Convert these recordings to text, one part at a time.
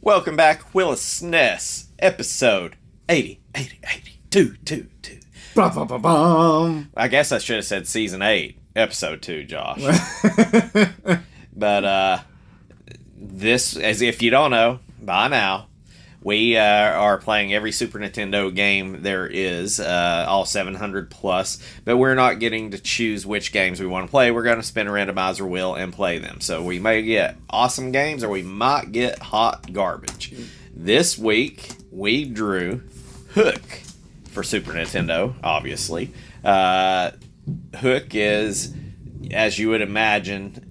Welcome back, Willis SNES, episode 80, 2. I guess I should have said season 8, episode 2, Josh. But, this, as if you don't know, by now, we are playing every Super Nintendo game there is, all 700 plus, but we're not getting to choose which games we want to play. We're going to spin a randomizer wheel and play them. So we may get awesome games or we might get hot garbage. This week, we drew Hook for Super Nintendo, obviously. Hook is, as you would imagine,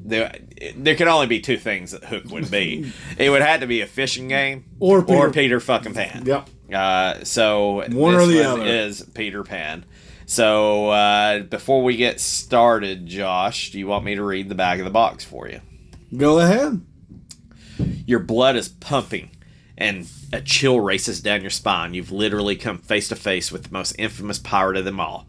there can only be two things that Hook would be. It would have to be a fishing game or Peter fucking Pan. Yep. So one or the other is Peter Pan. So before we get started, Josh, do you want me to read the back of the box for you? Go ahead. Your blood is pumping and a chill races down your spine. You've literally come face to face with the most infamous pirate of them all.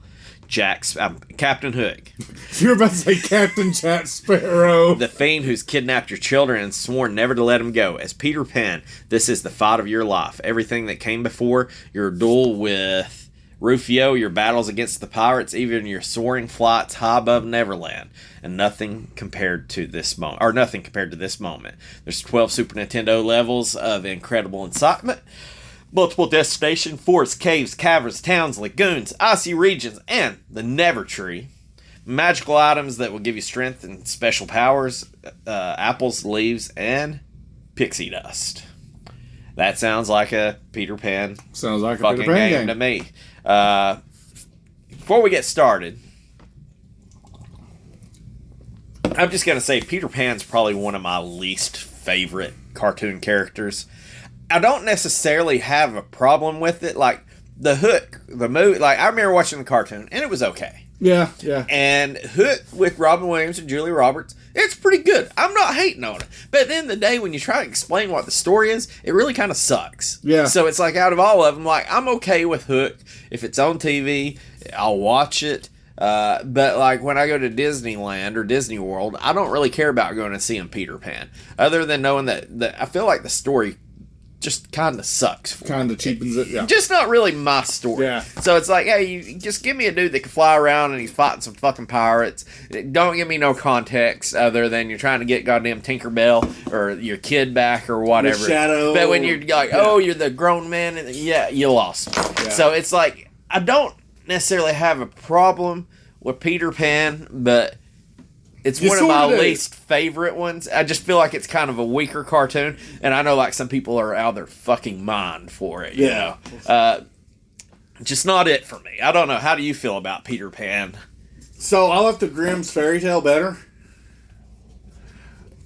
Captain Hook. You're about to say Captain Jack Sparrow. The fiend who's kidnapped your children and sworn never to let them go. As Peter Pan, this is the fight of your life. Everything that came before, your duel with Rufio, your battles against the pirates, even your soaring flights high above Neverland. And nothing compared to this moment. There's 12 Super Nintendo levels of incredible excitement. Multiple destination, forests, caves, caverns, towns, lagoons, icy regions, and the Never Tree. Magical items that will give you strength and special powers. Apples, leaves, and pixie dust. That sounds like a Peter Pan fucking game to me. Before we get started, I'm just going to say Peter Pan's probably one of my least favorite cartoon characters. I don't necessarily have a problem with it. Like, the Hook, the movie, like, I remember watching the cartoon, and it was okay. Yeah. And Hook with Robin Williams and Julia Roberts, it's pretty good. I'm not hating on it. But at the end of the day, when you try to explain what the story is, it really kind of sucks. Yeah. So it's like, out of all of them, like, I'm okay with Hook. If it's on TV, I'll watch it. But like when I go to Disneyland or Disney World, I don't really care about going and seeing Peter Pan. Other than knowing that I feel like the story just kind of sucks. Kind of cheapens it, yeah. Just not really my story. Yeah. So it's like, hey, you just give me a dude that can fly around and he's fighting some fucking pirates. Don't give me no context other than you're trying to get goddamn Tinkerbell or your kid back or whatever. The Shadow. But when you're like, oh, you're the grown man, and yeah, you lost me. Yeah. So it's like, I don't necessarily have a problem with Peter Pan, but it's one of my least favorite ones. I just feel like it's kind of a weaker cartoon, and I know like some people are out of their fucking mind for it. You know? Just not it for me. I don't know. How do you feel about Peter Pan? So I like the Grimm's fairy tale better.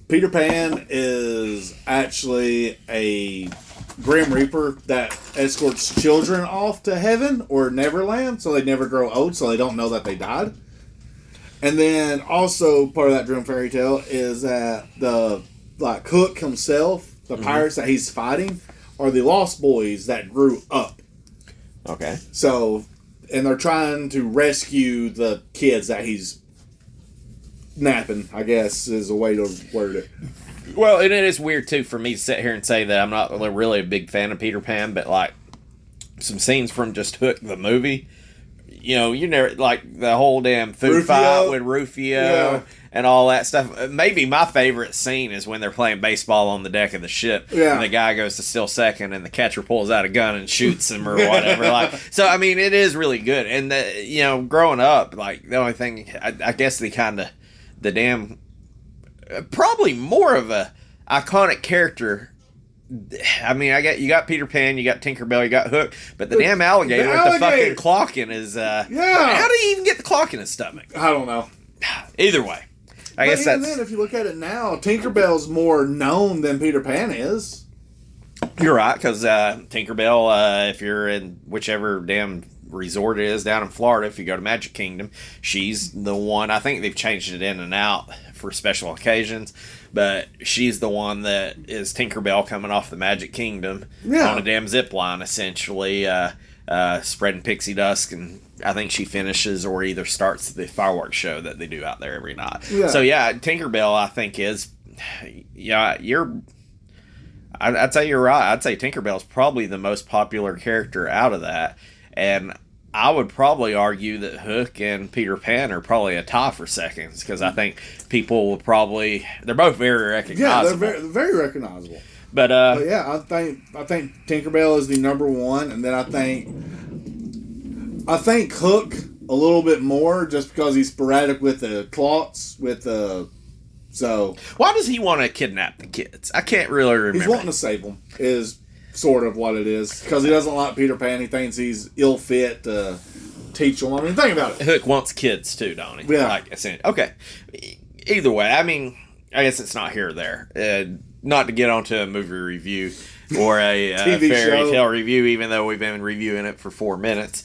Peter Pan is actually a Grim Reaper that escorts children off to heaven or Neverland, so they never grow old, so they don't know that they died. And then also part of that Grimm fairy tale is that the Hook himself, the pirates that he's fighting, are the Lost Boys that grew up. Okay. So, and they're trying to rescue the kids that he's napping, I guess, is a way to word it. Well, and it is weird, too, for me to sit here and say that I'm not really a big fan of Peter Pan, but, like, some scenes from just Hook, the movie, you know, you never, like, the whole damn food fight with Rufio and all that stuff. Maybe my favorite scene is when they're playing baseball on the deck of the ship, and the guy goes to steal second, and the catcher pulls out a gun and shoots him or whatever. Like, so, I mean, it is really good. And, you know, growing up, like, the only thing, I guess probably more of a iconic character. I mean, you got Peter Pan, you got Tinkerbell, you got Hook, but the damn alligator with the fucking clock in his how do you even get the clock in his stomach? I don't know. Either way, I guess that's. Then, if you look at it now, Tinkerbell's more known than Peter Pan is. You're right, because Tinkerbell, if you're in whichever damn resort it is down in Florida, if you go to Magic Kingdom, she's the one. I think they've changed it in and out for special occasions, but she's the one that is Tinkerbell coming off the Magic Kingdom on a damn zip line, essentially, spreading pixie dust, and I think she finishes or either starts the fireworks show that they do out there every night. Yeah. So yeah, Tinkerbell, I think, is I'd say you're right. I'd say Tinkerbell's probably the most popular character out of that. And I would probably argue that Hook and Peter Pan are probably a tie for seconds because I think people will probably... They're both very recognizable. Yeah, they're very recognizable. But yeah, I think Tinkerbell is the number one, and then I think Hook a little bit more just because he's sporadic with the clots, so... Why does he want to kidnap the kids? I can't really remember. He's wanting to save them, is sort of what it is. Because he doesn't like Peter Pan. He thinks he's ill-fit to teach them. I mean, think about it. Hook wants kids, too, don't he? Yeah. Okay. Either way, I mean, I guess it's not here or there. Not to get onto a movie review or a fairy tale review, even though we've been reviewing it for 4 minutes.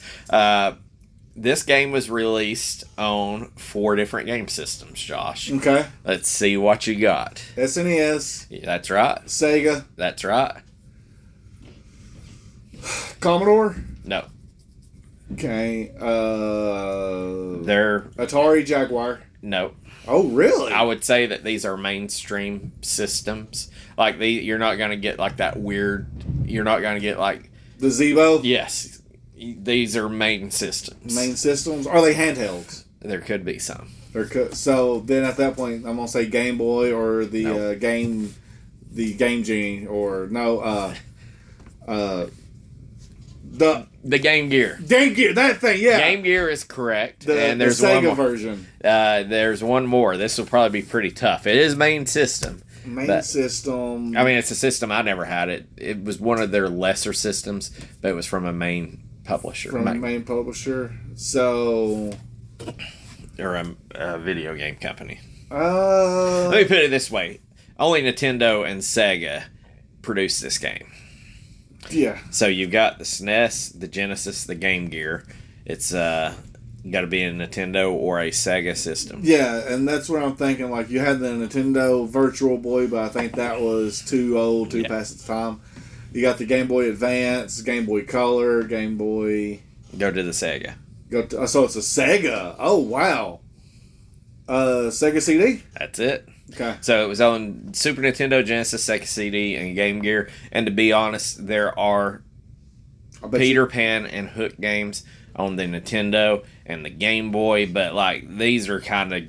This game was released on 4 different game systems, Josh. Okay. Let's see what you got. SNES. Yeah, that's right. Sega. That's right. Commodore. No. Okay. They're Atari Jaguar. No. Oh, really? I would say that these are mainstream systems. Like, you're not going to get like that weird... You're not going to get like... The Zebo? Yes. These are main systems. Main systems? Are they handhelds? There could be some. So then at that point, I'm gonna say Game Boy or the Nope. Game Genie or The Game Gear. Game Gear. That thing, yeah. Game Gear is correct. And there's the Sega version. There's one more. This will probably be pretty tough. It is main system. System. I mean, it's a system I never had. It was one of their lesser systems, but it was from a main publisher. From a main publisher. So. Or a video game company. Let me put it this way. Only Nintendo and Sega produced this game. Yeah. So you've got the SNES, the Genesis, the Game Gear. It's got to be a Nintendo or a Sega system. Yeah, and that's what I'm thinking. Like, you had the Nintendo Virtual Boy, but I think that was too old, past its time. You got the Game Boy Advance, Game Boy Color, Game Boy... Go to the Sega. So it's a Sega. Oh, wow. Sega CD? That's it. Okay. So it was on Super Nintendo, Genesis, Sega CD, and Game Gear. And to be honest, there are Peter Pan and Hook games on the Nintendo and the Game Boy, but like these are kind of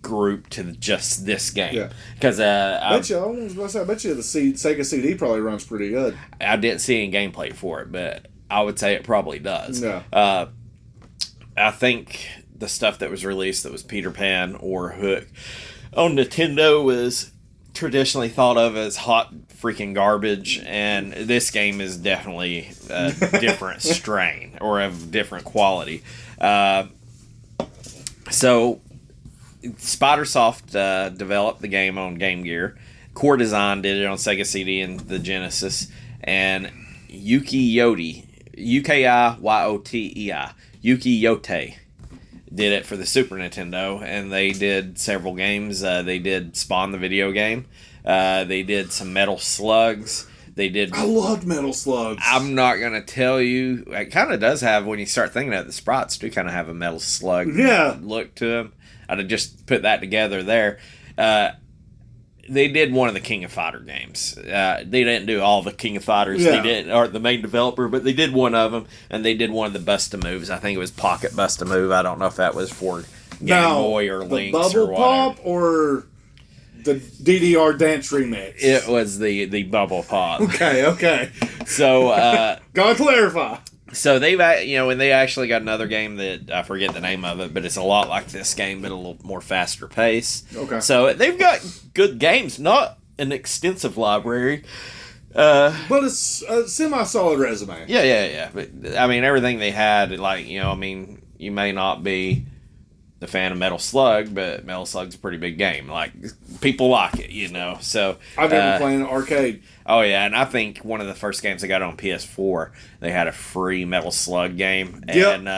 grouped to just this game. Yeah. Because I bet you the Sega CD probably runs pretty good. I didn't see any gameplay for it, but I would say it probably does. Yeah. I think the stuff that was released that was Peter Pan or Hook on Nintendo was traditionally thought of as hot freaking garbage, and this game is definitely a different strain or of different quality. So Spidersoft developed the game on Game Gear. Core Design did it on Sega CD and the Genesis, and Yuki Yotei, Ukiyote, Yuki Yotei did it for the Super Nintendo, and they did several games. They did Spawn the video game. They did some Metal Slugs. I loved Metal Slugs. I'm not going to tell you. It kind of does have, when you start thinking of it, the sprites do kind of have a Metal Slug look to them. I'd just put that together there. They did one of the King of Fighter games. They didn't do all the King of Fighters. They did, or the main developer, but they did one of them, and they did one of the Bust-A-Moves. I think it was Pocket Bust-A-Move. I don't know if that was for Game Boy or Lynx or whatever. The Bubble Pop or the DDR Dance Remix? It was the Bubble Pop. Okay. So, gotta clarify. So they've, and they actually got another game that I forget the name of it, but it's a lot like this game, but a little more faster pace. Okay. So they've got good games, not an extensive library. But it's a semi-solid resume. Yeah. But I mean, everything they had, you may not be the fan of Metal Slug, but Metal Slug's a pretty big game. Like, people like it, So I've been playing arcade. Oh yeah, and I think one of the first games I got on PS4, they had a free Metal Slug game, and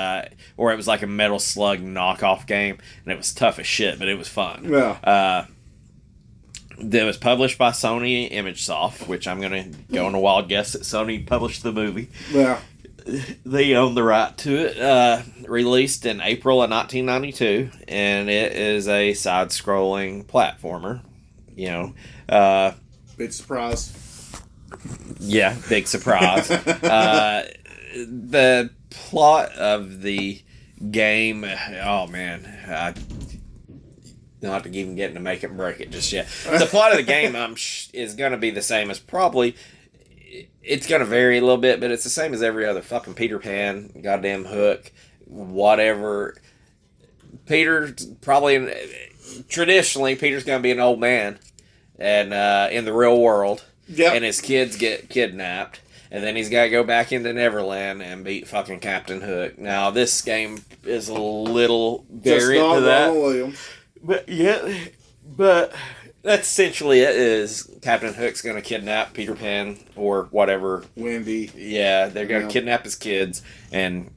or it was like a Metal Slug knockoff game, and it was tough as shit, but it was fun. Yeah. That was published by Sony ImageSoft, which I'm gonna go on a wild guess that Sony published the movie. Yeah. They own the right to it. Released in April of 1992, and it is a side-scrolling platformer. Big surprise. Yeah, big surprise. The plot of the game, oh man, not to even get into make it and break it just yet. The plot of the game is going to be the same as probably. It's going to vary a little bit, but it's the same as every other fucking Peter Pan, goddamn Hook, whatever. Traditionally, Peter's going to be an old man, and in the real world, and his kids get kidnapped, and then he's got to go back into Neverland and beat fucking Captain Hook. Now, this game is a little variant to that. But that's essentially it. Is Captain Hook's going to kidnap Peter Pan or whatever? Wendy. Yeah, they're going to kidnap his kids, and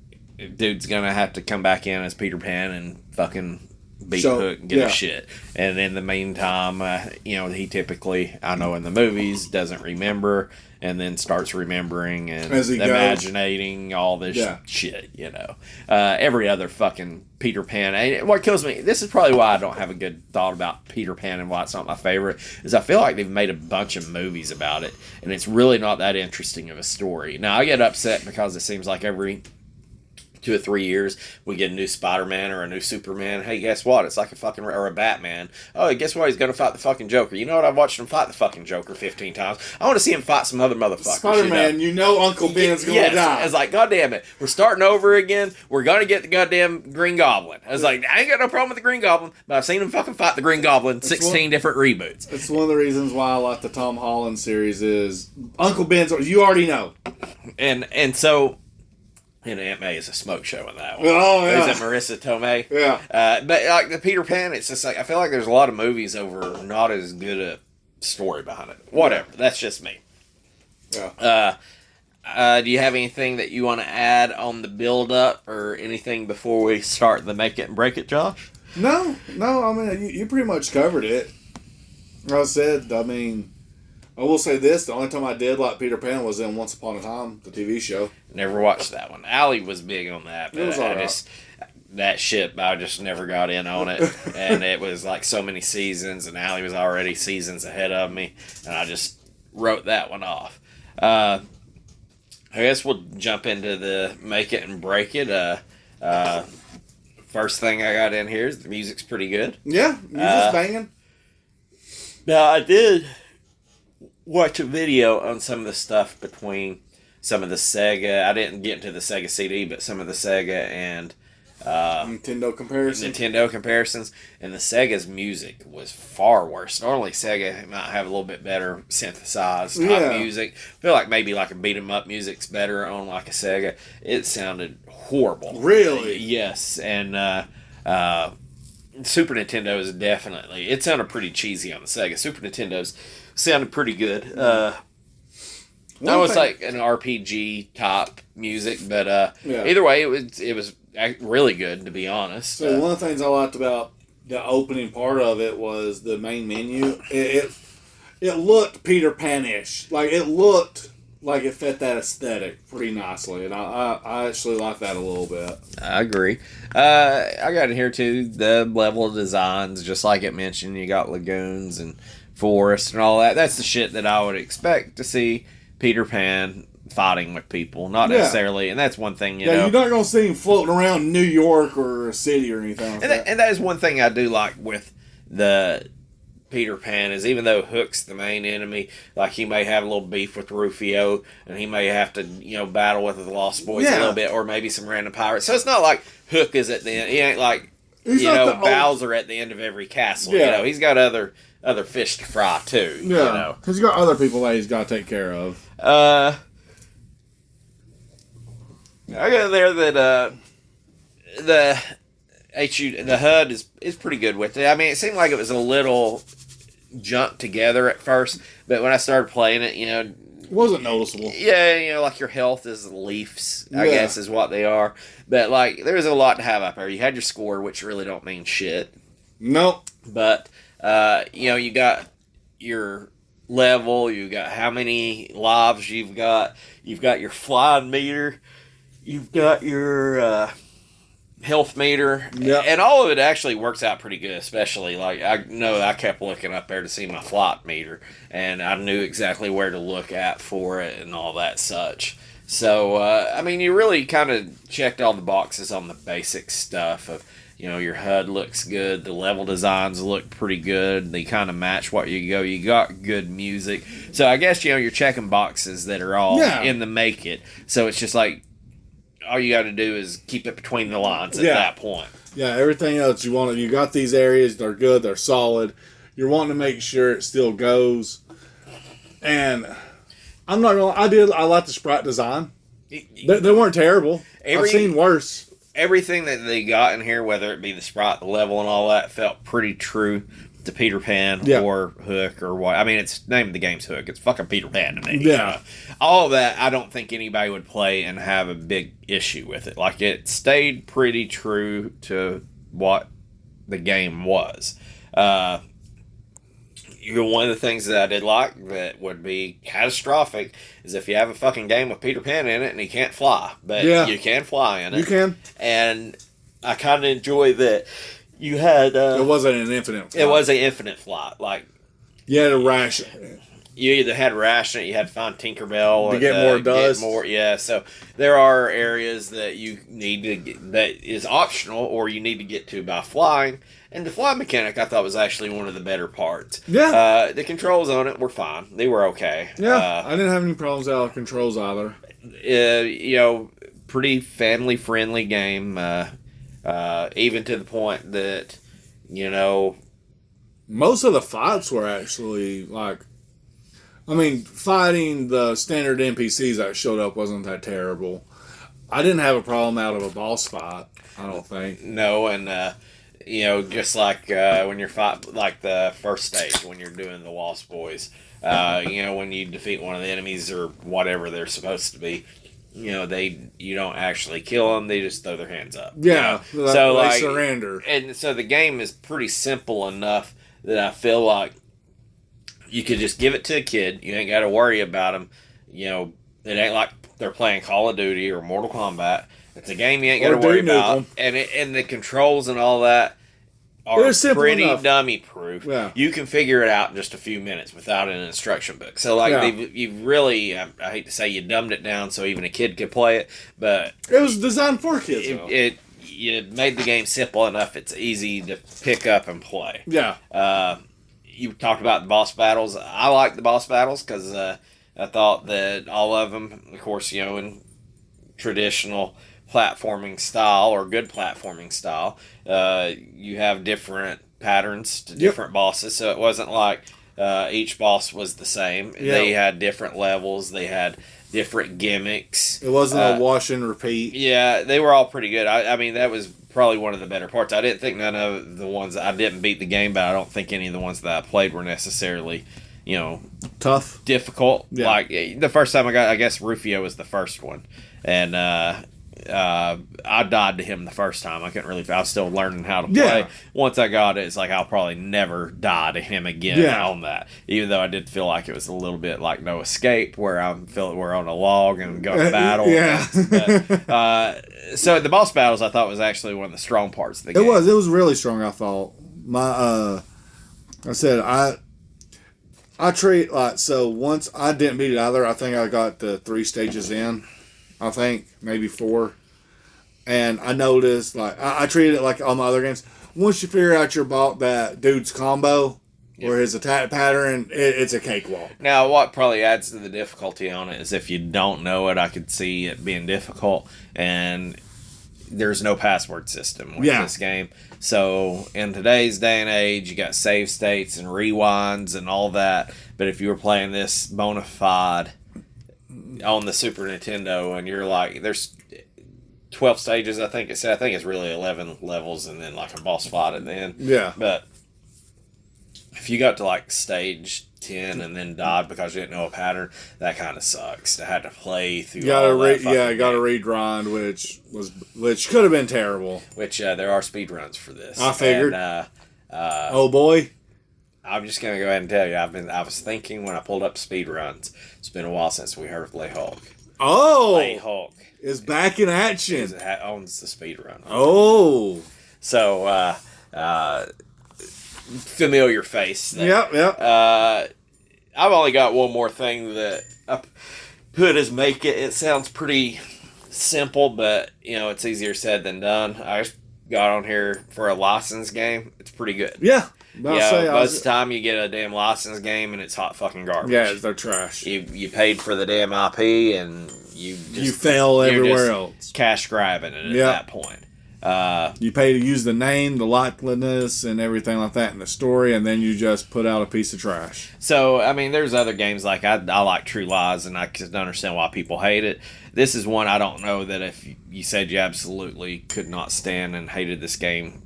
dude's going to have to come back in as Peter Pan and fucking beat Hook and get his shit. And in the meantime, he typically, I know in the movies, doesn't remember and then starts remembering and imaginating all this shit, every other fucking Peter Pan. And what kills me, this is probably why I don't have a good thought about Peter Pan and why it's not my favorite, is I feel like they've made a bunch of movies about it, and it's really not that interesting of a story. Now, I get upset because it seems like every 2 or 3 years we get a new Spider-Man or a new Superman. Hey, guess what? It's like or a Batman. Oh, guess what? He's going to fight the fucking Joker. You know what? I've watched him fight the fucking Joker 15 times. I want to see him fight some other motherfuckers. Spider-Man, Uncle Ben's going to die. I was like, God damn it. We're starting over again. We're going to get the goddamn Green Goblin. I was like, I ain't got no problem with the Green Goblin, but I've seen him fucking fight the Green Goblin 16 different reboots. It's one of the reasons why I like the Tom Holland series is Uncle Ben's, you already know. And so... And Aunt May is a smoke show in that one. Oh, yeah. Is it Marissa Tomei? Yeah. But like the Peter Pan, it's just like, I feel like there's a lot of movies over not as good a story behind it. Whatever. That's just me. Yeah. Do you have anything that you want to add on the build-up or anything before we start the Make It and Break It, Josh? No. I mean, you pretty much covered it. Like I said, I will say this, the only time I did like Peter Pan was in Once Upon a Time, the TV show. Never watched that one. Allie was big on that, but that shit, I just never got in on it. And it was like so many seasons, and Allie was already seasons ahead of me, and I just wrote that one off. I guess we'll jump into the Make It and Break It. First thing I got in here is the music's pretty good. Yeah, music's banging. Now, I did watch a video on some of the stuff between some of the Sega. I didn't get into the Sega CD, but some of the Sega and Nintendo comparisons. And the Sega's music was far worse. Normally, Sega might have a little bit better synthesized type music. I feel like maybe like a beat 'em up music's better on like a Sega. It sounded horrible. Really? Yes, and Super Nintendo is definitely. It sounded pretty cheesy on the Sega. Super Nintendo's sounded pretty good. That was like an RPG type music, but either way, it was really good, to be honest. So one of the things I liked about the opening part of it was the main menu. It looked Peter Pan-ish. Like it looked like it fit that aesthetic pretty nicely, and I actually like that a little bit. I agree. I got in here too the level designs, just like it mentioned. You got lagoons and forest and all that. That's the shit that I would expect to see Peter Pan fighting with people, not necessarily. And that's one thing, you know. You're not going to see him floating around New York or a city or anything like that. And that is one thing I do like with the Peter Pan is even though Hook's the main enemy, like he may have a little beef with Rufio and he may have to, battle with the Lost Boys a little bit or maybe some random pirates. So it's not like Hook is at the end. He ain't like, Bowser at the end of every castle. Yeah. He's got other fish to fry too. Yeah, because he's got other people that he's got to take care of. I got there that the HUD is pretty good with it. I mean, it seemed like it was a little jumped together at first, but when I started playing it, it wasn't noticeable. Yeah, like your health is leaves, I guess is what they are. But like, there's a lot to have up there. You had your score, which really don't mean shit. Nope. But you got your level, you got how many lives you've got your flying meter, you've got your health meter, and all of it actually works out pretty good. Especially like I know I kept looking up there to see my flight meter, and I knew exactly where to look at for it and all that such. So I mean, you really kind of checked all the boxes on the basic stuff of. Your HUD looks good. The level designs look pretty good. They kind of match what you go. You got good music. So I guess, you're checking boxes that are all in the make it. So it's just like, all you got to do is keep it between the lines at that point. Yeah, everything else you got these areas. They're good. They're solid. You're wanting to make sure it still goes. And I'm not going to I like the sprite design. They weren't terrible. I've seen worse. Everything that they got in here, whether it be the sprite, the level, and all that, felt pretty true to Peter Pan or Hook or what. I mean, it's named the game's Hook. It's fucking Peter Pan to me. Yeah. All of that, I don't think anybody would play and have a big issue with it. Like, it stayed pretty true to what the game was. One of the things that I did like that would be catastrophic is if you have a fucking game with Peter Pan in it and he can't fly. But you can fly in it. You can. And I kind of enjoy that you had... it wasn't an infinite flight. It was an infinite flight. Like, you had a ration. You either had ration, you had to find Tinkerbell to get more dust. So there are areas that you need to get, that is optional or you need to get to by flying. And the fly mechanic, I thought, was actually one of the better parts. Yeah. The controls on it were fine. They were okay. Yeah, I didn't have any problems out with controls either. Pretty family-friendly game. Even to the point that, most of the fights were actually, like... I mean, fighting the standard NPCs that showed up wasn't that terrible. I didn't have a problem out of a boss fight, I don't think. No, and... just like when you're fighting, like the first stage when you're doing the Lost Boys, when you defeat one of the enemies or whatever they're supposed to be, you don't actually kill them; they just throw their hands up. Yeah, so they surrender. And so the game is pretty simple enough that I feel like you could just give it to a kid. You ain't got to worry about them. It ain't like they're playing Call of Duty or Mortal Kombat. It's a game you ain't got to worry about, and the controls and all that are pretty dummy proof. Yeah. You can figure it out in just a few minutes without an instruction book. So you've really, I hate to say you dumbed it down so even a kid could play it, but it was designed for kids. You made the game simple enough. It's easy to pick up and play. Yeah. You talked about the boss battles. I like the boss battles because I thought that all of them, of course, in traditional platforming style or good platforming style, you have different patterns to different bosses. So it wasn't like each boss was the same. Yep. They had different levels. They had different gimmicks. It wasn't a wash and repeat. Yeah, they were all pretty good. I mean, that was probably one of the better parts. I didn't think none of the ones... I didn't beat the game, but I don't think any of the ones that I played were necessarily, tough, difficult. Yeah. Like, the first time I guess Rufio was the first one. And I died to him the first time. I couldn't really... I was still learning how to play. Yeah. Once I got it, it's like I'll probably never die to him again on that. Even though I did feel like it was a little bit like No Escape, where I feel we're on a log and go to battle. But, so the boss battles, I thought, was actually one of the strong parts of the game. It was really strong, I thought. I treat, like, so once I didn't beat it either, I think I got the 3 stages in. I think, maybe 4. And I noticed, like, I treated it like all my other games. Once you figure out that dude's combo or his attack pattern, it's a cakewalk. Now, what probably adds to the difficulty on it is if you don't know it, I could see it being difficult. And there's no password system with this game. So, in today's day and age, you got save states and rewinds and all that. But if you were playing this bona fide on the Super Nintendo and you're like, there's 12 stages, I think it's really 11 levels and then like a boss fight at the end. Yeah. But if you got to like stage 10 and then died because you didn't know a pattern, that kind of sucks. To have to play through you got to regrind, which could have been terrible. Which there are speed runs for this. I figured. And, oh boy. I'm just gonna go ahead and tell you, I was thinking when I pulled up speed runs, it's been a while since we heard of Play Hulk. Late Hulk is back in action. Owns the speed run. Oh. So, familiar face there. Yep. I've only got one more thing that I put as make it. It sounds pretty simple, but, it's easier said than done. I just got on here for a license game. It's pretty good. Yeah. Most of the time you get a damn license game and it's hot fucking garbage. Yeah, they're trash. You paid for the damn IP and you fail everywhere else. Cash grabbing it at that point. You pay to use the name, the likeliness, and everything like that in the story, and then you just put out a piece of trash. So, there's other games like I like True Lies, and I can understand why people hate it. This is one I don't know that if you said you absolutely could not stand and hated this game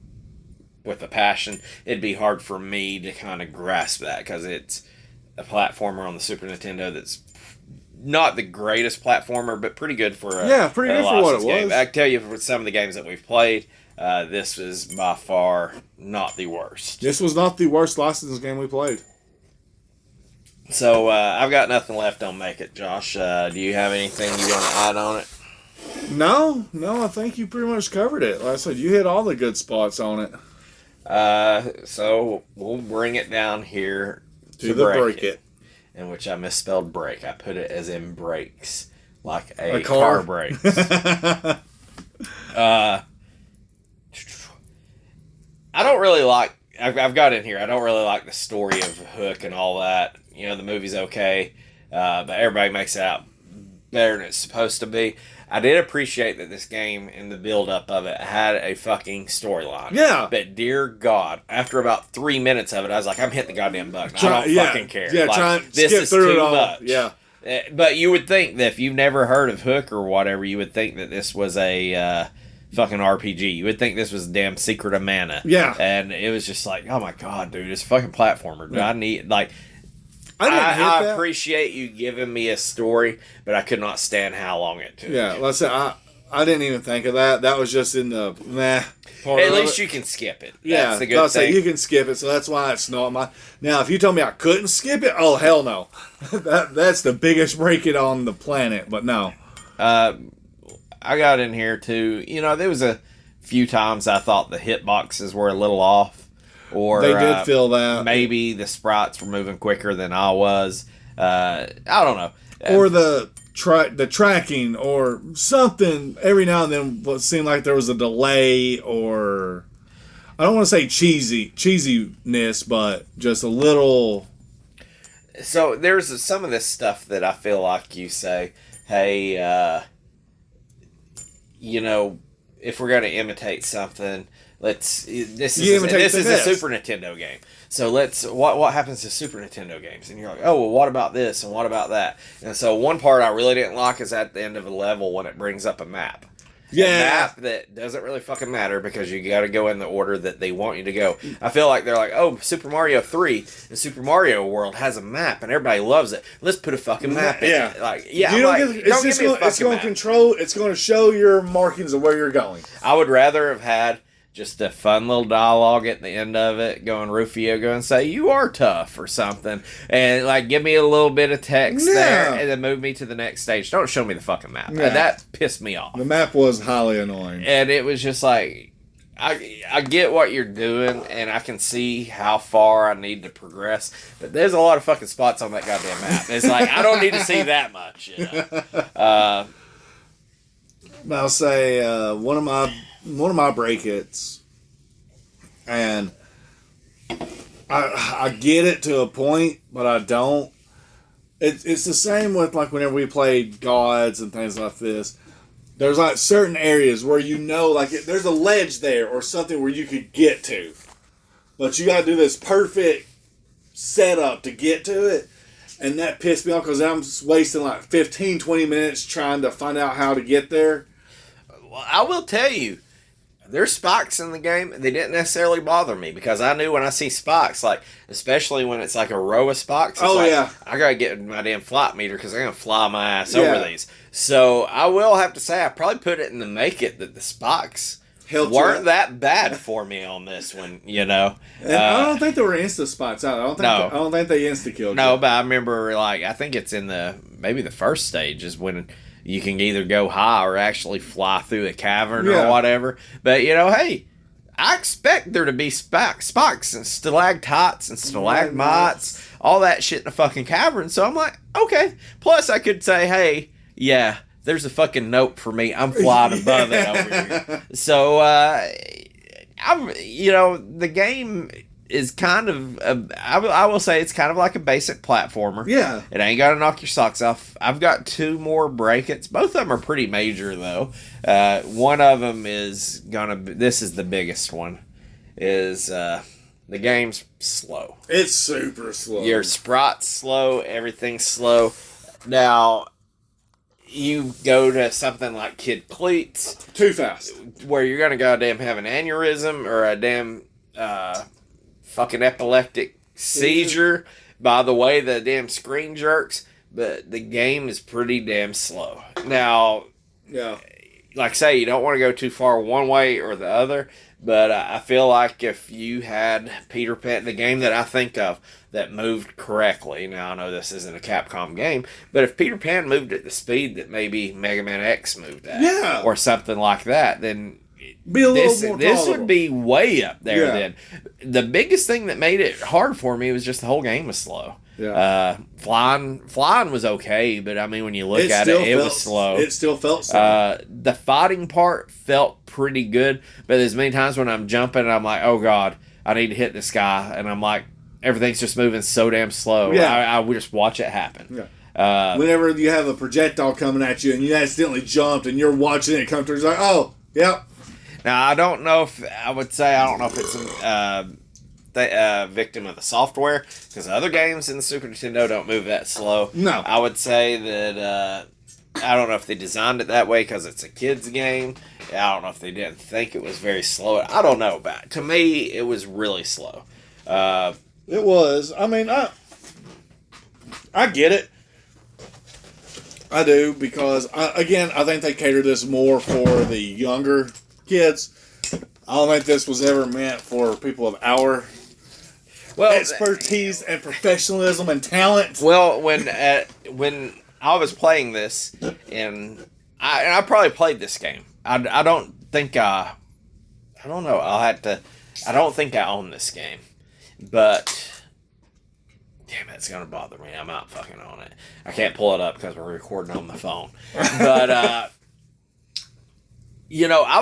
with a passion, it'd be hard for me to kind of grasp that, because it's a platformer on the Super Nintendo that's not the greatest platformer, but pretty good for what it game. was. I can tell you, for some of the games that we've played, this is by far not the worst. This was not the worst license game we played. So I've got nothing left on Make It, Josh. Do you have anything you want to add on it? No, I think you pretty much covered it. Like I said, you hit all the good spots on it. So we'll bring it down here to the break it. In which I misspelled break. I put it as in brakes, like a car brakes. I don't really like. I've got in here. I don't really like the story of Hook and all that. The movie's okay, but everybody makes it out better than it's supposed to be. I did appreciate that this game and the build-up of it had a fucking storyline. Yeah. But dear God, after about 3 minutes of it, I was like, I'm hitting the goddamn button. I don't fucking care. Yeah, try and skip through it all. Much. Yeah. But you would think that if you've never heard of Hook or whatever, you would think that this was a fucking RPG. You would think this was a damn Secret of Mana. Yeah. And it was just like, oh my God, dude, it's a fucking platformer. Yeah. I need, like... I appreciate you giving me a story, but I could not stand how long it took. Yeah, let's say I didn't even think of that. That was just in the part. At least you can skip it. Yeah, that's the good thing. You can skip it, so that's why it's not my. Now, if you told me I couldn't skip it, oh hell no, that's the biggest break it on the planet. But no, I got in here too. There was a few times I thought the hitboxes were a little off. Or they did feel that. Maybe the sprites were moving quicker than I was. I don't know. Or the tracking or something. Every now and then it seemed like there was a delay, or I don't want to say cheesiness, but just a little. So there's some of this stuff that I feel like you say, hey, if we're going to imitate something, this is a Super Nintendo game. So what happens to Super Nintendo games? And you're like, oh, well, what about this and what about that? And so one part I really didn't like is at the end of a level when it brings up a map. Yeah. A map that doesn't really fucking matter because you got to go in the order that they want you to go. I feel like they're like, oh, Super Mario 3 and Super Mario World has a map and everybody loves it. Let's put a fucking map in it. Like, yeah, it's going to control, it's going to show your markings of where you're going. I would rather have had just a fun little dialogue at the end of it, going Rufio, go and say, you are tough or something. And like, give me a little bit of text there and then move me to the next stage. Don't show me the fucking map. Yeah. And that pissed me off. The map was highly annoying. And it was just like, I get what you're doing and I can see how far I need to progress. But there's a lot of fucking spots on that goddamn map. It's like, I don't need to see that much. I'll say one of my break-its, and I get it to a point, but I don't. It's the same with like whenever we played gods and things like this. There's like certain areas where like there's a ledge there or something where you could get to, but you got to do this perfect setup to get to it. And that pissed me off because I'm wasting like 15, 20 minutes trying to find out how to get there. Well, I will tell you, there's spikes in the game. They didn't necessarily bother me because I knew when I see spikes, like especially when it's like a row of spikes. I gotta get my damn flight meter because I'm gonna fly my ass over these. So I will have to say I probably put it in the make it that the spikes weren't that bad for me on this one, And I don't think there were insta spots out. I don't think they insta killed you. No, but I remember I think it's in maybe the first stage is when you can either go high or actually fly through a cavern or whatever. But, hey, I expect there to be spikes and stalactites and stalagmites, all that shit in a fucking cavern. So I'm like, okay. Plus, I could say, hey, yeah, there's a fucking note for me. I'm flying above it over here. So, the game is kind of, I will say it's kind of like a basic platformer. Yeah. It ain't got to knock your socks off. I've got 2 more break-its. Both of them are pretty major, though. One of them is this is the biggest one, is the game's slow. It's super slow. Your sprite's slow, everything's slow. Now, you go to something like Kid Cleats. Too fast. Where you're going to goddamn have an aneurysm or a damn fucking epileptic seizure by the way the damn screen jerks. But the game is pretty damn slow. Now, like I say, you don't want to go too far one way or the other. But I feel like if you had Peter Pan, the game that I think of that moved correctly, now I know this isn't a Capcom game, but if Peter Pan moved at the speed that maybe Mega Man X moved at, or something like that, then this would be way up there then. The biggest thing that made it hard for me was just the whole game was slow. Flying was okay, but I mean when you look at it was slow. It still felt slow. The fighting part felt pretty good, but there's many times when I'm jumping and I'm like, oh god, I need to hit this guy, and I'm like, everything's just moving so damn slow. I would just watch it happen. Whenever you have a projectile coming at you and you accidentally jumped and you're watching it come through, it's like, oh, yep. Now I don't know if it's victim of the software, because other games in the Super Nintendo don't move that slow. No. I would say that I don't know if they designed it that way because it's a kid's game. I don't know if they didn't think it was very slow. I don't know, but to me it was really slow. It was. I mean, I get it. I do, because I think they cater this more for the younger kids. I don't think this was ever meant for people of our expertise and professionalism and talent. Well, when I was playing this, and I probably played this game. I don't think I don't know. I don't think I own this game, but damn it, it's gonna bother me. I'm not fucking on it. I can't pull it up because we're recording on the phone. But I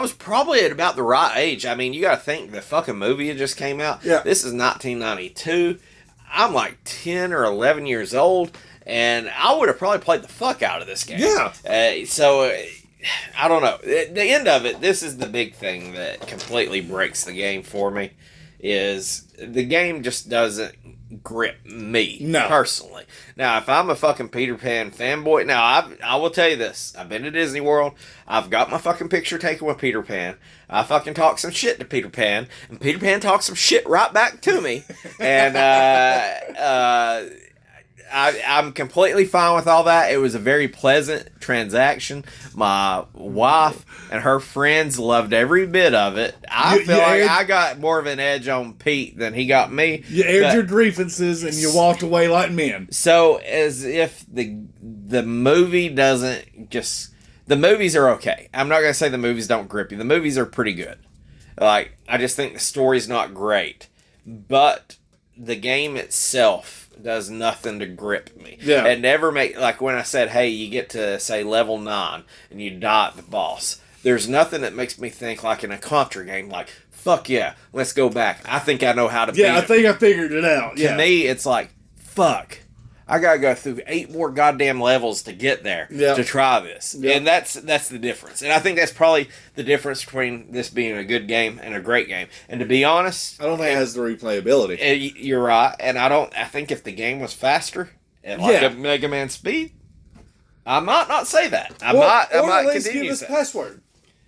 was probably at about the right age. I mean, you gotta think the fucking movie just came out. Yeah. This is 1992. I'm like 10 or 11 years old, and I would have probably played the fuck out of this game. Yeah. So I don't know. The end of it, this is the big thing that completely breaks the game for me, is the game just doesn't grip me personally. Now, if I'm a fucking Peter Pan fanboy, now I will tell you this: I've been to Disney World. I've got my fucking picture taken with Peter Pan. I fucking talk some shit to Peter Pan, and Peter Pan talks some shit right back to me. And I'm completely fine with all that. It was a very pleasant transaction. My wife and her friends loved every bit of it. I feel like I got more of an edge on Pete than he got me. You aired your grievances and you walked away like men. So, as if the movie doesn't just... The movies are okay. I'm not going to say the movies don't grip you. The movies are pretty good. Like, I just think the story's not great. But the game itself does nothing to grip me. Yeah. It never like when I said, hey, you get to say level 9 and you die at the boss. There's nothing that makes me think like in a Contra game, like, fuck yeah, let's go back. I think I know how to beat him. I think I figured it out. To me, it's like, fuck, I gotta go through 8 more goddamn levels to get there to try this. And that's the difference. And I think that's probably the difference between this being a good game and a great game. And to be honest, I don't think it has the replayability. You're right. And I think if the game was faster at like a Mega Man speed, I might not say that. I might at least continue give us a password.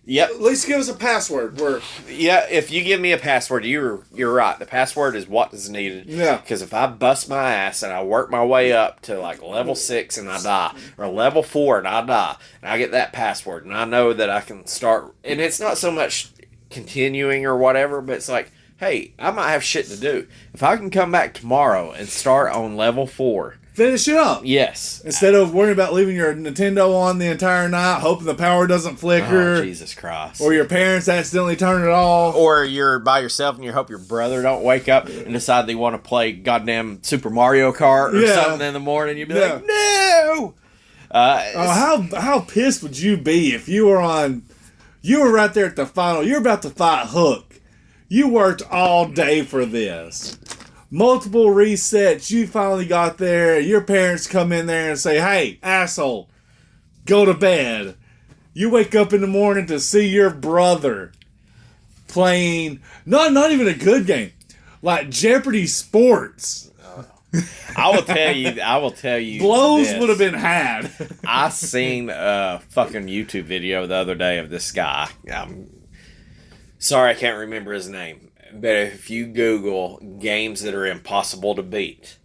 Yep. At least give us a password. If you give me a password, you're right. The password is what is needed. Yeah. Because if I bust my ass and I work my way up to like level 6 and I die, or level 4 and I die, and I get that password, and I know that I can start, and it's not so much continuing or whatever, but it's like, hey, I might have shit to do. If I can come back tomorrow and start on level 4 Finish it up. Yes. Instead of worrying about leaving your Nintendo on the entire night, hoping the power doesn't flicker. Oh, Jesus Christ. Or your parents accidentally turn it off. Or you're by yourself and you hope your brother don't wake up and decide they want to play goddamn Super Mario Kart or something in the morning. You'd be like, no! How pissed would you be if you were right there at the final, you're about to fight Hook. You worked all day for this. Multiple resets, you finally got there, your parents come in there and say, hey, asshole, go to bed. You wake up in the morning to see your brother playing, not even a good game, like Jeopardy Sports. I will tell you. Blows would have been had. I seen a fucking YouTube video the other day of this guy. I'm sorry I can't remember his name. But if you Google games that are impossible to beat,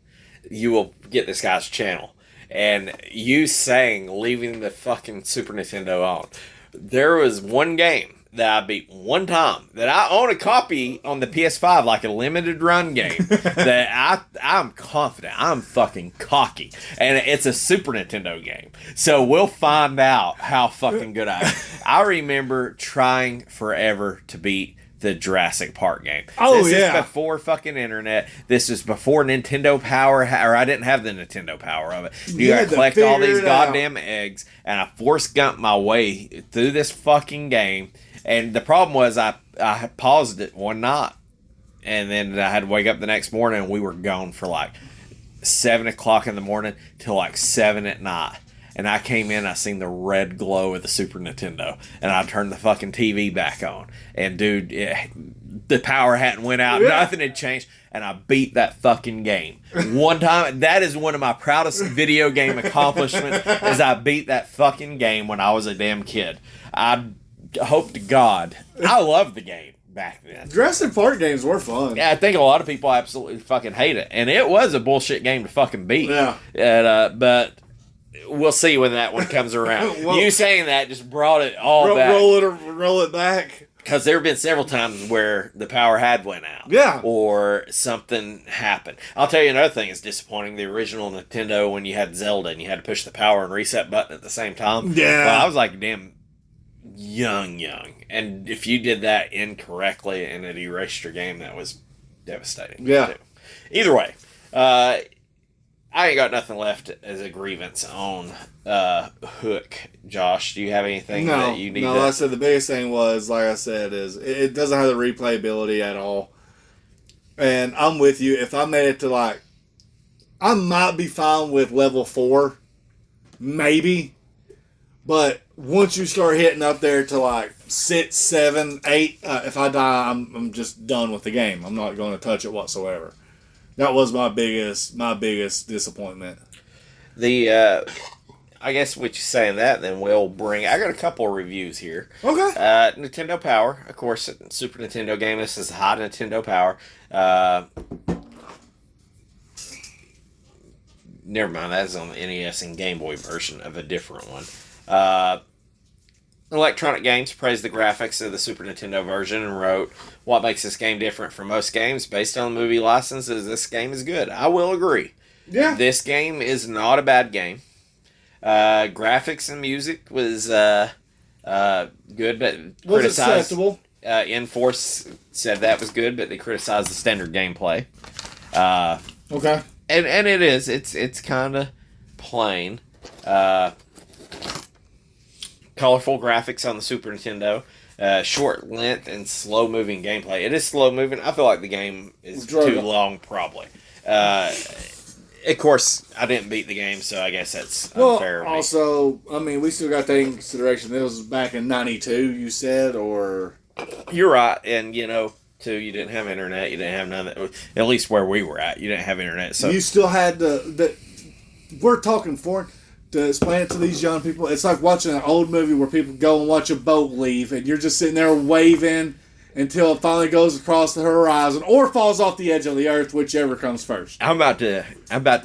you will get this guy's channel. And you saying leaving the fucking Super Nintendo on. There was one game that I beat one time that I own a copy on the PS5, like a limited run game, that I'm confident, I'm fucking cocky. And it's a Super Nintendo game. So we'll find out how fucking good I am. I remember trying forever to beat the Jurassic Park game. This is before fucking internet. This is before Nintendo Power, or I didn't have the Nintendo Power of it. You gotta collect all these goddamn eggs, and I force gumped my way through this fucking game. And the problem was I paused it one night, and then I had to wake up the next morning, and we were gone for like 7 o'clock in the morning till like 7 at night. And I came in, I seen the red glow of the Super Nintendo, and I turned the fucking TV back on. And dude, the power hadn't went out, nothing had changed, and I beat that fucking game. One time, that is one of my proudest video game accomplishments, is I beat that fucking game when I was a damn kid. I hope to God, I loved the game back then. Jurassic Park games were fun. Yeah, I think a lot of people absolutely fucking hate it, and it was a bullshit game to fucking beat. Yeah. And, but we'll see when that one comes around. Well, you saying that just brought it all back. Roll it back. Because there have been several times where the power had went out. Yeah. Or something happened. I'll tell you another thing that's disappointing. The original Nintendo, when you had Zelda and you had to push the power and reset button at the same time. Yeah. Well, I was like damn young. And if you did that incorrectly and it erased your game, that was devastating. Yeah. Either way, I ain't got nothing left as a grievance on Hook. Josh, do you have anything that you need? No, like I said, the biggest thing was, like I said, is it doesn't have the replayability at all. And I'm with you. If I made it to like, I might be fine with level 4, maybe. But once you start hitting up there to like 6, 7, 8, if I die, I'm just done with the game. I'm not going to touch it whatsoever. That was my biggest disappointment. I guess with you saying that, then we'll bring. I got a couple of reviews here. Okay. Nintendo Power, of course, Super Nintendo game. This is hot Nintendo Power. Never mind, that is on the NES and Game Boy version of a different one. Electronic Games praised the graphics of the Super Nintendo version and wrote, "What makes this game different from most games based on the movie licenses? This game is good." I will agree. Yeah. This game is not a bad game. Graphics and music was good, but was acceptable. Enforce said that was good, but they criticized the standard gameplay. Okay. And it is. It's kind of plain. Colorful graphics on the Super Nintendo. Short length and slow moving gameplay. It is slow moving. I feel like the game is too long, probably. Of course, I didn't beat the game, so I guess that's unfair. Well, also, I mean, we still got to take into consideration this was back in '92. You said, or you're right, and too, you didn't have internet. You didn't have none of that. At least where we were at, you didn't have internet. So you still had we're talking foreign. To explain it to these young people, it's like watching an old movie where people go and watch a boat leave, and you're just sitting there waving until it finally goes across the horizon or falls off the edge of the earth, whichever comes first. I'm about to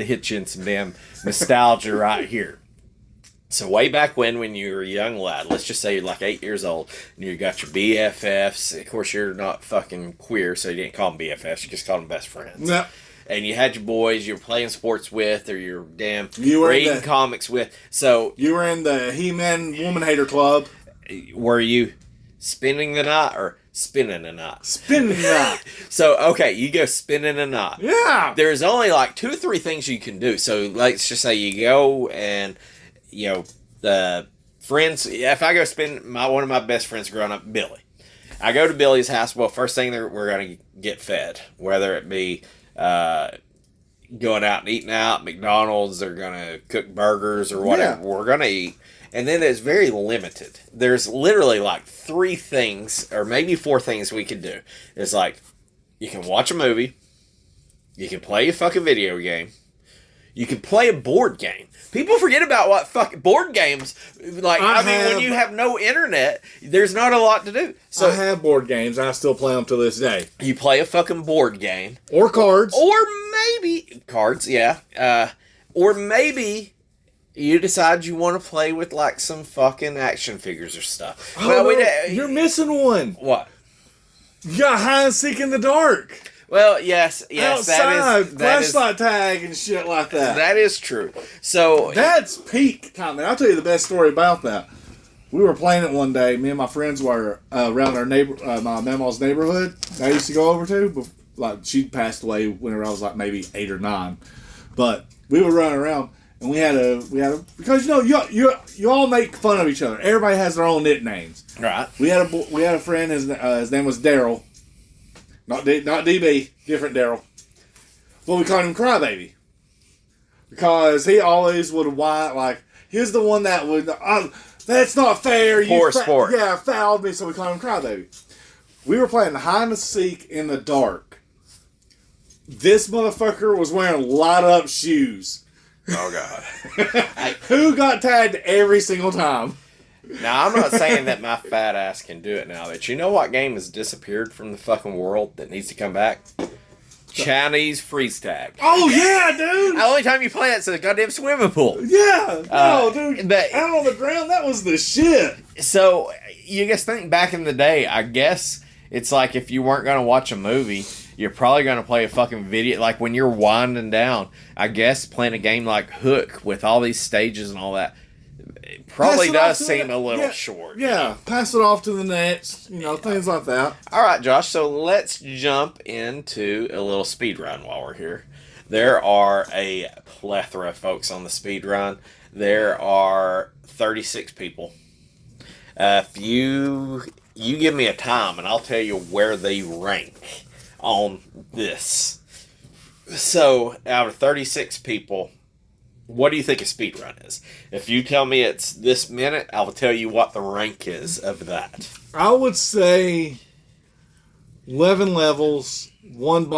hit you in some damn nostalgia right here. So way back when you were a young lad, let's just say you're like 8 years old, and you got your BFFs. Of course, you're not fucking queer, so you didn't call them BFFs. You just called them best friends. No. and you had your boys you were playing sports with, or you're damn You were reading comics with. So you were in the He-Man Woman Hater Club. were you spinning the knot or spinning a knot? Spinning the knot. So, okay, you go spinning a knot. Yeah. There's only like 2 or 3 things you can do. So, let's just say you go and, the friends, if I go spin, one of my best friends growing up, Billy. I go to Billy's house. Well, first thing we're going to get fed, whether it be going out and eating out, McDonald's, they're going to cook burgers or whatever. Yeah. We're going to eat. And then it's very limited. There's literally like 3 things, or maybe 4 things we can do. It's like, you can watch a movie, you can play a fucking video game, you can play a board game. People forget about what fucking board games, like, when you have no internet, there's not a lot to do. So I have board games, and I still play them to this day. You play a fucking board game. Or cards. Or maybe, cards, yeah. Or maybe you decide you want to play with, like, some fucking action figures or stuff. Oh, well, no, you're missing one. What? You got hide and seek in the dark. Well, yes, outside, flashlight tag and shit like that. That is true. So that's peak time. And I'll tell you the best story about that. We were playing it one day. Me and my friends were around our my mama's neighborhood that I used to go over to. Like, she passed away whenever I was like maybe 8 or 9. But we were running around. And we had a because you all make fun of each other. Everybody has their own nicknames. Right. We had a friend. His name was Daryl. Not DB, different Daryl. Well, we called him Crybaby because he always would whine like he's the one that would. That's not fair. Poor sport. Yeah, fouled me, so we called him Crybaby. We were playing hide and seek in the dark. This motherfucker was wearing light up shoes. Oh, God. Who got tagged every single time? Now, I'm not saying that my fat ass can do it now, but you know what game has disappeared from the fucking world that needs to come back? Chinese freeze tag. Oh, yeah, dude! The only time you play it's a goddamn swimming pool. Yeah! No, dude. But out on the ground, that was the shit. So, you guys think back in the day, I guess it's like if you weren't going to watch a movie, you're probably going to play a fucking video. Like when you're winding down, I guess playing a game like Hook with all these stages and all that, it probably does seem a little short. Yeah, pass it off to the next, things like that. All right, Josh, so let's jump into a little speed run while we're here. There are a plethora of folks on the speed run. There are 36 people. If you give me a time, and I'll tell you where they rank on this. So, out of 36 people, what do you think a speed run is? If you tell me it's this minute, I will tell you what the rank is of that. I would say 11 levels, one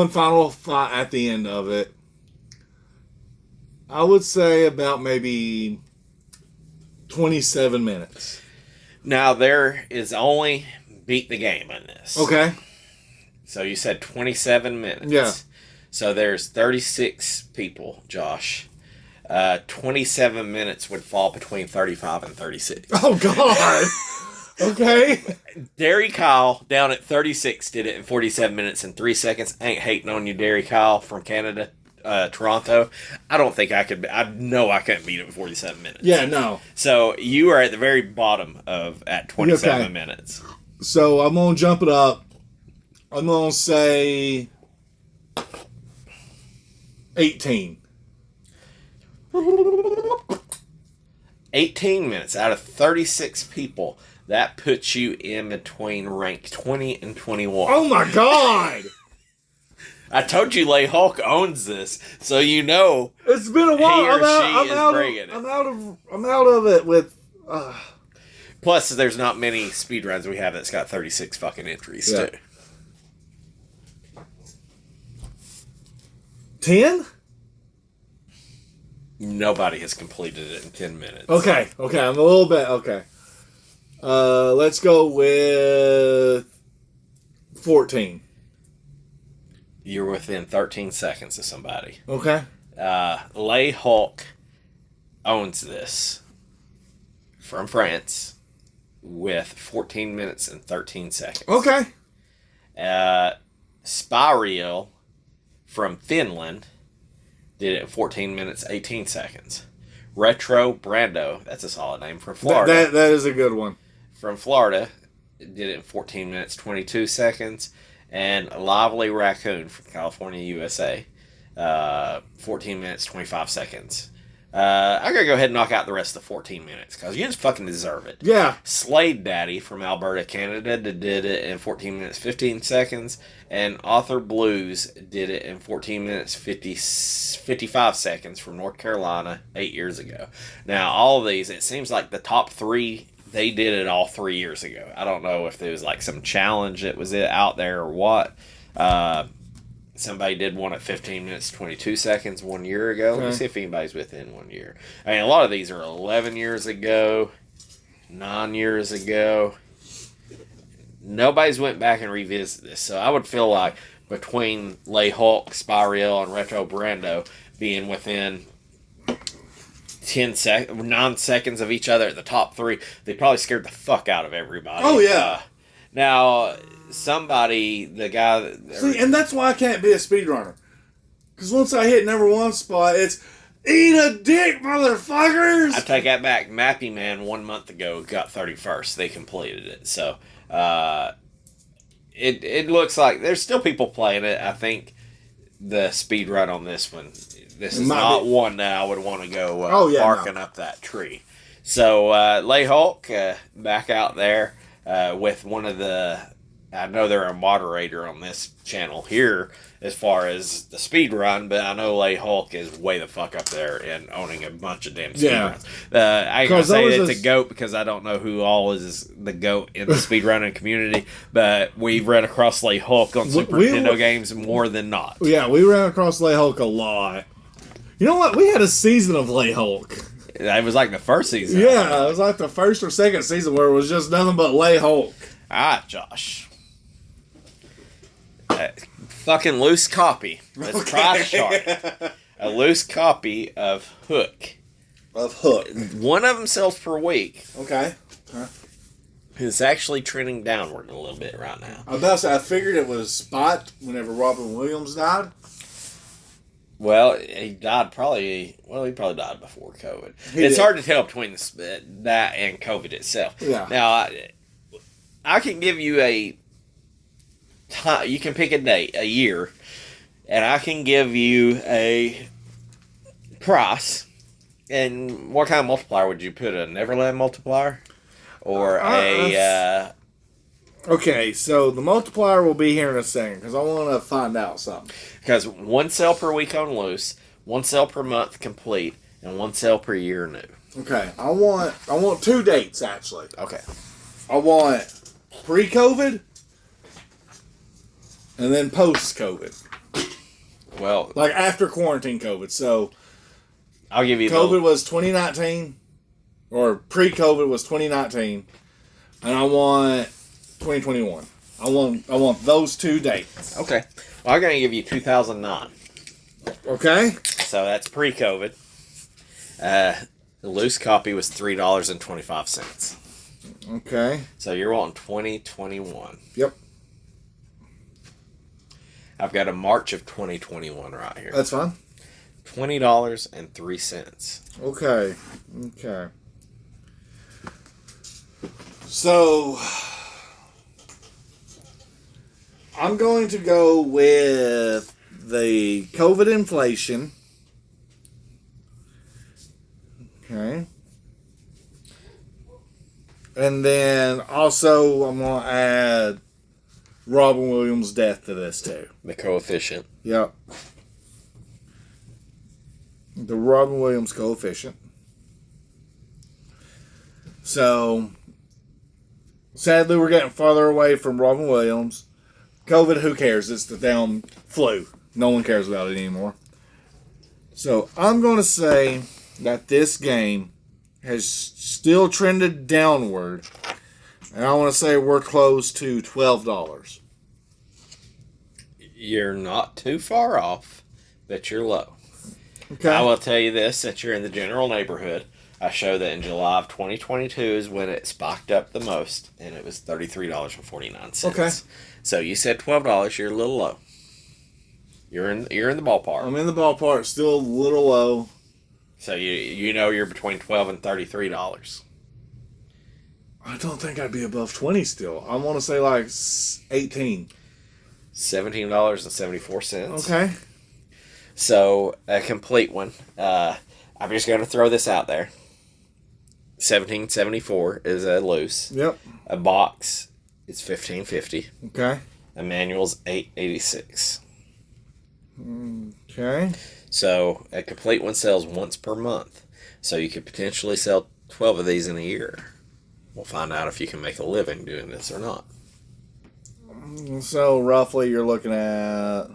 final fight at the end of it. I would say about maybe 27 minutes. Now, there is only beat the game in this. Okay. So you said 27 minutes. Yeah. So there's 36 people, Josh. 27 minutes would fall between 35 and 36. Oh, God. Okay. Derry Kyle down at 36 did it in 47 minutes and 3 seconds. Ain't hating on you, Derry Kyle from Canada, Toronto. I don't think I could. I know I couldn't beat it in 47 minutes. Yeah, no. So you are at the very bottom at 27 minutes. So I'm going to jump it up. I'm going to say 18. 18 minutes out of 36 people. That puts you in between rank 20 and 21. Oh my God! I told you Lay Hulk owns this, so you know it's been a while. I'm out of it with. Plus, there's not many speedruns we have that's got 36 fucking entries too. 10? Nobody has completed it in 10 minutes. Okay, I'm a little bit, okay. Let's go with 14. You're within 13 seconds of somebody. Okay. Lay Hulk owns this from France with 14 minutes and 13 seconds. Okay. Spyriel from Finland did it in 14 minutes, 18 seconds. Retro Brando, that's a solid name, from Florida. That is a good one. From Florida, did it in 14 minutes, 22 seconds. And Lively Raccoon from California, USA, 14 minutes, 25 seconds. I gotta go ahead and knock out the rest of the 14 minutes because you just fucking deserve it. Yeah. Slade Daddy from Alberta, Canada did it in 14 minutes, 15 seconds. And Author Blues did it in 14 minutes, 55 seconds from North Carolina 8 years ago. Now, all of these, it seems like the top three, they did it all 3 years ago. I don't know if there was like some challenge that was out there or what. Somebody did one at 15 minutes, 22 seconds 1 year ago. Okay. Let me see if anybody's within 1 year. I mean, a lot of these are 11 years ago, 9 years ago. Nobody's went back and revisited this. So I would feel like between Lay Hulk, Spyriel, and Retro Brando being within 9 seconds of each other at the top three, they probably scared the fuck out of everybody. Oh, yeah. Now, somebody, the guy... See, and that's why I can't be a speedrunner. Because once I hit number one spot, it's, eat a dick, motherfuckers! I take that back. Mappy Man 1 month ago got 31st. They completed it. So, it looks like there's still people playing it. I think the speed run on this one, this is not one that I would want to go barking up that tree. So, Lay Hulk back out there with one of the... I know they're a moderator on this channel here as far as the speed run, but I know Lay Hulk is way the fuck up there and owning a bunch of damn speed runs. I ain't gonna say it's a goat because I don't know who all is the goat in the speed running community, but we've run across Lay Hulk on Super Nintendo games more than not. Yeah, we ran across Lay Hulk a lot. You know what? We had a season of Lay Hulk. It was like the first season. Yeah, it was like the first or second season where it was just nothing but Lay Hulk. Alright, Josh. Fucking loose copy. Let's price chart. A loose copy of Hook. One of them sells per week. Okay. It's actually trending downward a little bit right now. I figured it was Spot whenever Robin Williams died. Well, he probably died before COVID. It's hard to tell between that and COVID itself. Yeah. Now, I can give you a time. You can pick a date, a year, and I can give you a price. And what kind of multiplier would you put? A Neverland multiplier? Or Okay, so the multiplier will be here in a second because I want to find out something. Because one sale per week on loose, one sale per month complete, and one sale per year new. Okay, I want 2 dates actually. Okay. I want pre-COVID and then post-COVID. Well, like after quarantine COVID. So I'll give you COVID was 2019, or pre-COVID was 2019, and I want 2021. I want those 2 dates. Okay. Well, I'm going to give you 2009. Okay. So that's pre-COVID. The loose copy was $3.25. Okay. So you're wanting 2021. Yep. I've got a March of 2021 right here. That's fine. $20.03. Okay. Okay. So I'm going to go with the COVID inflation. Okay. And then also I'm going to add Robin Williams' death to this too. The coefficient. Yep. The Robin Williams coefficient. So, sadly, we're getting farther away from Robin Williams. COVID, who cares? It's the damn flu. No one cares about it anymore. So, I'm going to say that this game has still trended downward. And I want to say we're close to $12. You're not too far off, but you're low. Okay. I will tell you this, that you're in the general neighborhood. I show that in July of 2022 is when it spiked up the most, and it was $33.49. Okay. So you said $12, you're a little low. You're in the ballpark. I'm in the ballpark. Still a little low. So you're between $12 and $33. I don't think I'd be above 20 still. I want to say like 18. $17.74. Okay. So a complete one. I'm just going to throw this out there. $17.74 is a loose. Yep. A box is $15.50. Okay. A manual's $8.86. Okay. So a complete one sells once per month. So you could potentially sell 12 of these in a year. We'll find out if you can make a living doing this or not. So roughly you're looking at...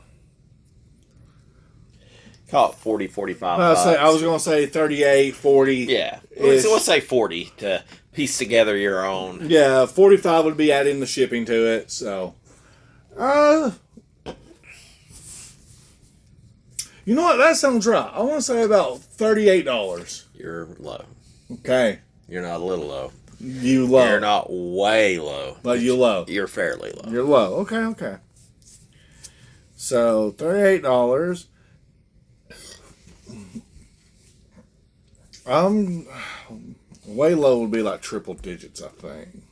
Call it 40, 45 I was going to say 38, 40. Yeah. We'll say 40 to piece together your own. Yeah, 45 would be adding the shipping to it. So, you know what? That sounds right. I want to say about $38. You're low. Okay. You're not a little low. You low. You're not way low. But you low. You're fairly low. You're low. Okay. So, $38. Way low would be like triple digits, I think.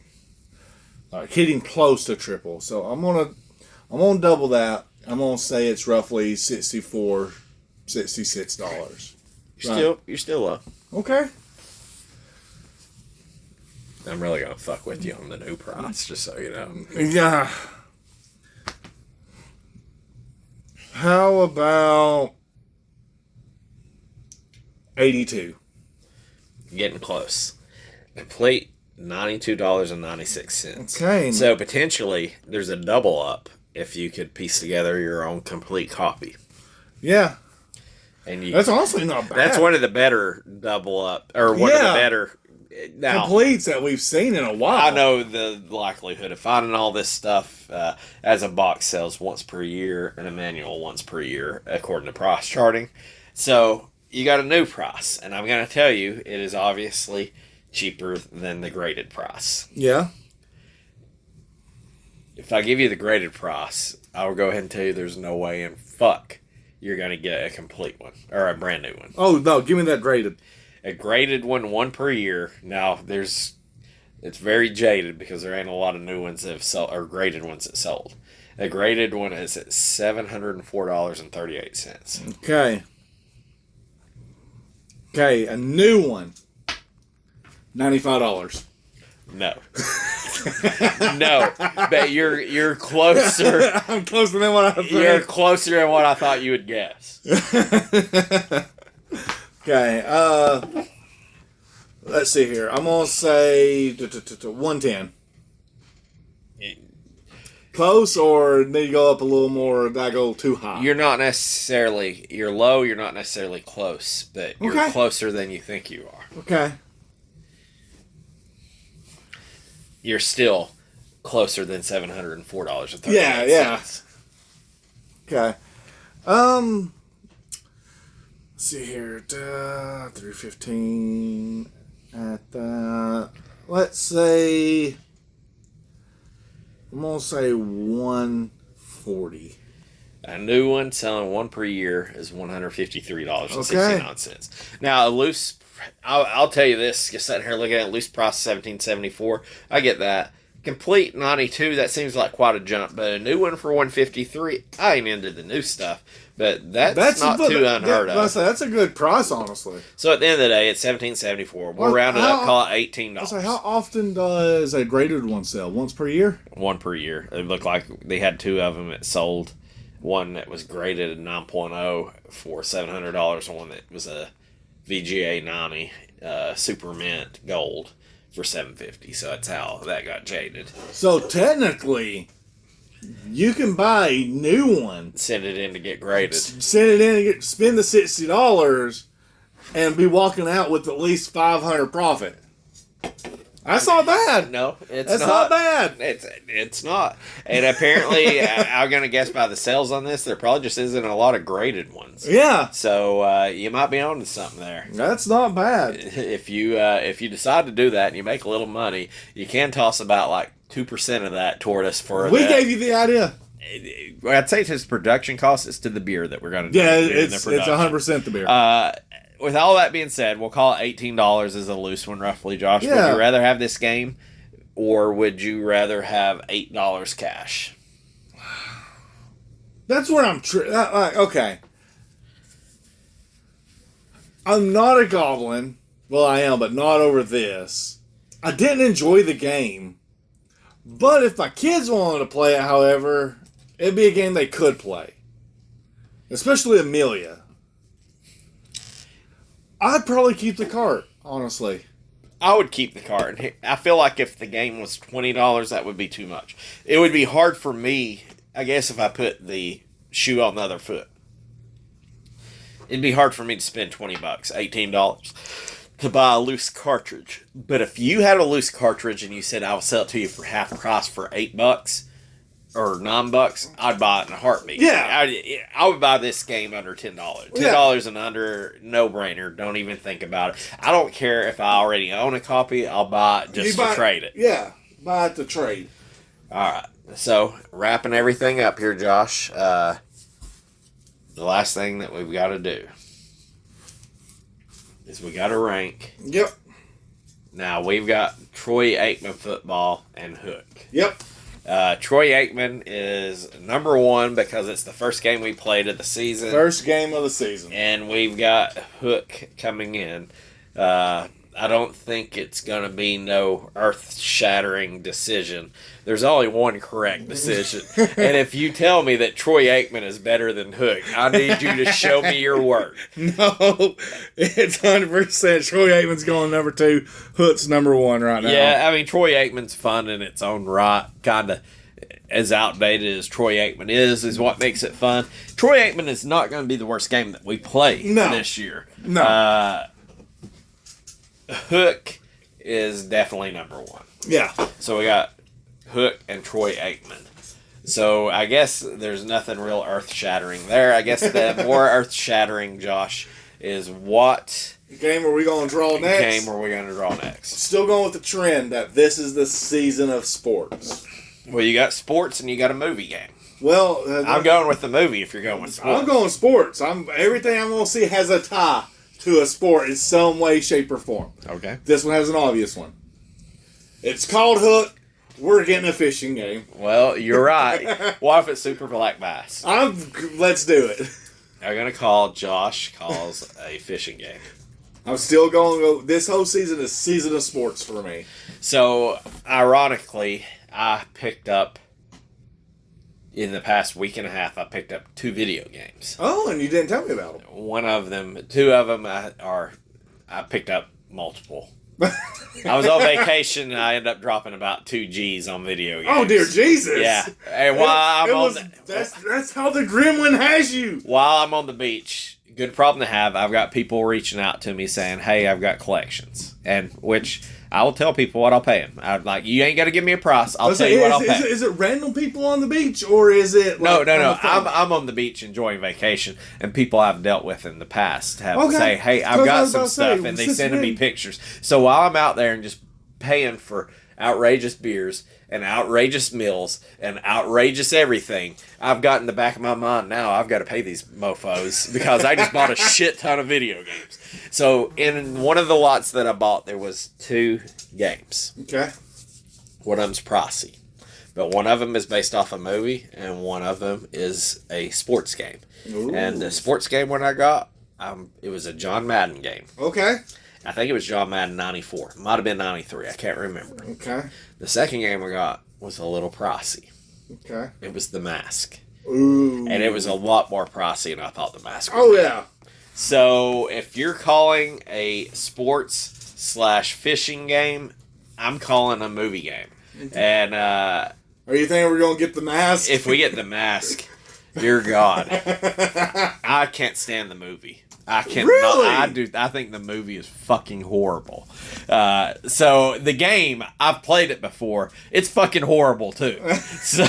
Like hitting close to triple. So I'm gonna double that. I'm gonna say it's roughly $64, $66. You're still low. Okay. I'm really gonna fuck with you on the new price, just so you know. Yeah. How about 82? Getting close. Complete $92.96. Okay. So potentially there's a double up if you could piece together your own complete copy. Yeah. And that's honestly not bad. That's one of the better double up, or one of the better completes that we've seen in a while. I know the likelihood of finding all this stuff as a box sells once per year and a manual once per year according to price charting. So you got a new price, and I'm going to tell you, it is obviously cheaper than the graded price. Yeah. If I give you the graded price, I will go ahead and tell you there's no way in fuck you're going to get a complete one, or a brand new one. Oh, no, give me that graded. A graded one per year. Now, it's very jaded because there ain't a lot of new ones that have sold, or graded ones that sold. A graded one is at $704.38. Okay. Okay, a new one. $95. No. No. But you're closer. I'm closer than what I thought. You're closer than what I thought you would guess. Okay, let's see here. I'm gonna say 110. Close, or need to go up a little more? Did I go too high? You're low, you're not necessarily close, but you're closer than you think you are. Okay. You're still closer than $704.30. Yeah. Okay. Let's see here. 315 at that. Let's say, I'm going to say 140. A new one selling one per year is $153.69. Now, a loose, I'll tell you this, just sitting here looking at loose price $17.74. I get that. Complete 92, that seems like quite a jump, but a new one for $153, I ain't into the new stuff, but that's not too unheard of. That's a good price, honestly. So at the end of the day, it's $17.74. We'll round it up, call it $18. So how often does a graded one sell? Once per year? One per year. It looked like they had two of them that sold. One that was graded at 9.0 for $700, and one that was a VGA 90 Super Mint Gold for $750. So that's how that got jaded. So technically, you can buy a new one, send it in to get graded, send it in and spend the $60, and be walking out with at least $500 profit. That's not bad. No, that's not bad. It's not. And apparently, I'm gonna guess by the sales on this, there probably just isn't a lot of graded ones. Yeah. So you might be onto something there. That's not bad. If you decide to do that and you make a little money, you can toss about like 2% of that toward us for. We gave you the idea. I'd say to his production cost, it's to the beer that we're going to do. Yeah, it's 100% the beer. With all that being said, we'll call it $18 as a loose one, roughly, Josh. Yeah. Would you rather have this game, or would you rather have $8 cash? That's where I'm... okay. I'm not a goblin. Well, I am, but not over this. I didn't enjoy the game. But if my kids wanted to play it, however, it'd be a game they could play. Especially Amelia. I'd probably keep the cart, honestly. I would keep the cart. I feel like if the game was $20, that would be too much. It would be hard for me, I guess, if I put the shoe on the other foot. It'd be hard for me to spend $20, $18, to buy a loose cartridge. But if you had a loose cartridge and you said I'll sell it to you for half price for $8 or $9, I'd buy it in a heartbeat. Yeah. I would buy this game under $10. $10 and under, no brainer. Don't even think about it. I don't care if I already own a copy. I'll buy it just to trade it. Yeah, buy it to trade. All right. So wrapping everything up here, Josh. The last thing that we've got to do is we got to rank. Yep. Now, we've got Troy Aikman football and Hook. Yep. Troy Aikman is number one because it's the first game we played of the season. First game of the season. And we've got Hook coming in. I don't think it's going to be no earth-shattering decision. There's only one correct decision. And if you tell me that Troy Aikman is better than Hook, I need you to show me your work. No, it's 100%. Troy Aikman's going number 2. Hook's number 1 right now. Yeah, I mean, Troy Aikman's fun in its own right. Kind of as outdated as Troy Aikman is what makes it fun. Troy Aikman is not going to be the worst game that we play this year. No. Hook is definitely number 1. Yeah. So we got Hook and Troy Aikman. So I guess there's nothing real earth-shattering there. I guess the more earth-shattering, Josh, is what game are we going to draw next? Game are we going to draw next? Still going with the trend that this is the season of sports. Well, you got sports and you got a movie game. Well, I'm going with the movie if you're going with sports. I'm going sports. Everything I'm going to see has a tie to a sport in some way, shape, or form. Okay. This one has an obvious one. It's called Hook. We're getting a fishing game. Well, you're right. What if it's Super Black Bass? Let's do it. I'm going to call Josh calls a fishing game. I'm still going. This whole season is season of sports for me. So, ironically, I picked up, in the past week and a half, I picked up 2 video games. Oh, and you didn't tell me about them. 2 of them I picked up multiple. I was on vacation and I ended up dropping about 2 G's on video games. Oh, dear Jesus. Yeah. And while that's how the gremlin has you. While I'm on the beach, good problem to have, I've got people reaching out to me saying, hey, I've got collections. And which I will tell people what I'll pay them. I'm like, you ain't got to give me a price. I'll tell you what I'll pay. Is it random people on the beach or is it No. I'm on the beach enjoying vacation, and people I've dealt with in the past have say, hey, I've got some stuff, and they send me pictures. So while I'm out there and just paying for outrageous beers and outrageous meals and outrageous everything, I've got in the back of my mind now, I've got to pay these mofos because I just bought a shit ton of video games. So in one of the lots that I bought, there was 2 games. Okay. One of them's pricey, but one of them is based off a movie, and one of them is a sports game. Ooh. And the sports game when I got, it was a John Madden game. Okay. I think it was John Madden 94. Might have been 93. I can't remember. Okay. The second game I got was a little pricey. Okay. It was The Mask. Ooh. And it was a lot more pricey than I thought The Mask would Oh, be. yeah. So if you're calling a sports/fishing game, I'm calling a movie game. And are you thinking we're going to get The Mask? if we get The Mask, dear God, I can't stand the movie. I cannot. Really? I think the movie is fucking horrible. So the game, I've played it before. It's fucking horrible too. So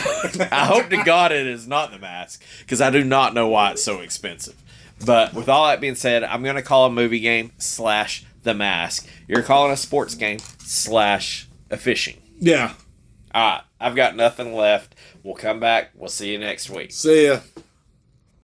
I hope to God it is not The Mask, because I do not know why it's so expensive. But with all that being said, I'm going to call a movie game / The Mask. You're calling a sports game / a fishing. Yeah. All right. I've got nothing left. We'll come back. We'll see you next week. See ya.